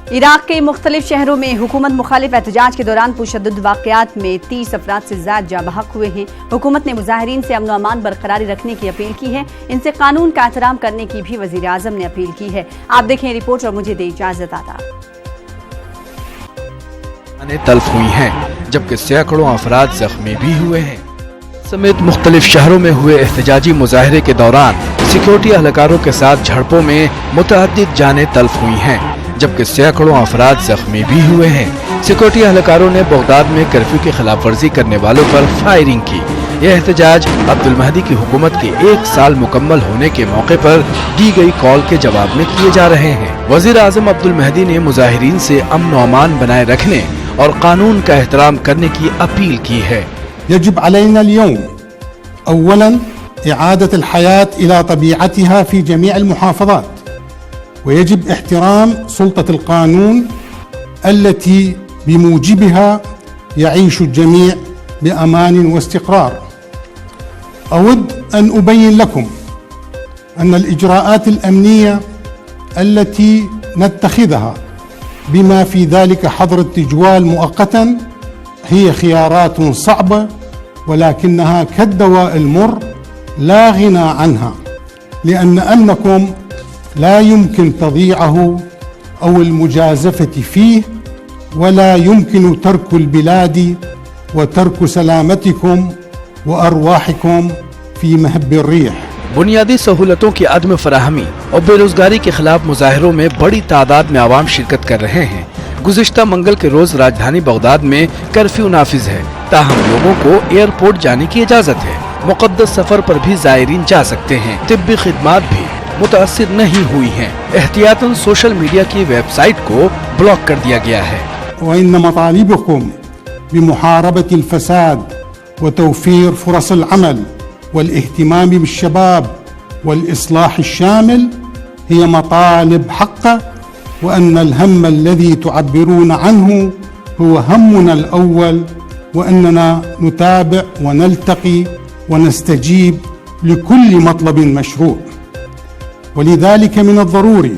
Iraq के मुख्तलिफ शहरों में हुकूमत मुखालिफ एहतजाज के दौरान पुरशद्दुद वाक़यात में 30 अफराद से ज़्यादा जाँ बहक हुए हैं। हुकूमत ने मुजाहिरीन से अमन व अमान बरकरारी रखने की अपील की है। इनसे कानून का एहतराम करने की भी वज़ीर आज़म ने अपील की है। आप देखें रिपोर्ट और मुझे दे इजाज़त आदाब। तल्फ हुई हैं, जबकि सैकड़ों अफराद जख्मी भी हुए हैं। समेत मुख्तलिफ शहरों में हुए एहतजाजी मुजाहरे के दौरान सिक्योरिटी एहलकारों के साथ झड़पों में मुतअद्दिद जानें तल्फ हुई हैं, जबकि सैकड़ों अफराद जख्मी भी हुए हैं। सिक्योरिटी एहलकारों ने बगदाद में कर्फ्यू की खिलाफ वर्जी करने वालों पर फायरिंग की। यह एहतजाज अब्दुल महदी की हुकूमत के 1 साल मुकम्मल होने के मौके पर दी गई कॉल के जवाब में किए जा रहे हैं। वज़ीर आज़म अब्दुल महदी ने मुजाहिरीन से अमन व अमान बनाए रखने और कानून का एहतराम करने की अपील की है। यजिब अलैना अल-यौम अव्वलन इआदत अल-हयात इला तबीअतिहा फी जमीअ अल-मुहाफ़ज़ात वयजिब एहतराम सुल्तत अल-क़ानून अल्लती बिमूजिबिहा यईशु अल-जमीअ बिअमान व इस्तिक़रार। अवद अन उबय्यन लकुम अन अल-इजराआत अल-अमनिया अल्लती नत्तख़िज़हा बिमा फी ज़ालिका हज़र अत-तिजवाल मुअक्क़तन हिय ख़ियारात सअबा वलाकिन्नहा कद्दवाء المر لا غنى عنها لأن أمنكم لا يمكن تضييعه أو المجازفة فيه ولا يمكن ترك البلاد وترك سلامتكم وأرواحكم في مهب الريح। बुनियादी सहूलतों की अदम फराहमी और बेरोजगारी के खिलाफ मुजाहिरों में बड़ी तादाद में आवाम शिरकत कर रहे हैं। गुज़िश्ता मंगल के रोज राजधानी बगदाद में कर्फ्यू नाफिज है, ताहम लोगों को एयरपोर्ट जाने की इजाजत है। मुक़द्दस सफर पर भी ज़ायरीन जा सकते हैं। तिब्बी खिदमात भी मुतासिर नहीं हुई हैं। एहतियातन सोशल मीडिया की वेबसाइट को ब्लॉक कर दिया गया है। वइन मतालिबकुम बिमुहारबतिल फसाद व तौफीर फुरसिल अमल वल इहतिमाम बिश्शबाब वल इस्लाह शामिल हिय मतालिब हक़्क़ा वअन्न अल-हम अल्लज़ी तुअब्बिरून अन्हु हुव हम्मुना अल-अव्वल वअन्नना नुताबिअ व नल्तक़ी व नस्तजीब लिकुल्लि मतलबिन मशरूअ। वलिज़ालिका मिन अज़-ज़रूरी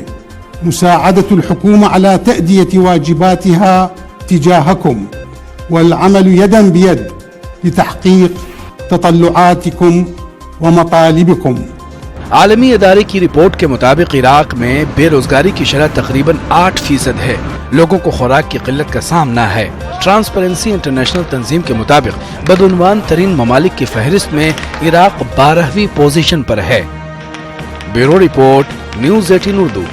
मुसाअदतु अल-हुकूमा अला तअदियति वाजिबातिहा तिजाहकुम वल-अमल यदन बियद लितहक़ीक़ ततल्लुआतिकुम व मतालिबिकुम। आलमी इदारे की रिपोर्ट के मुताबिक इराक में बेरोजगारी की शरह तकरीबन 8% है। लोगों को खुराक की किल्लत का सामना है। ट्रांसपेरेंसी इंटरनेशनल तंजीम के मुताबिक बदउनवान तरीन ममालिक की फहरिस्त में इराक 12वीं पोजीशन पर है। Bureau report, news 18 Urdu.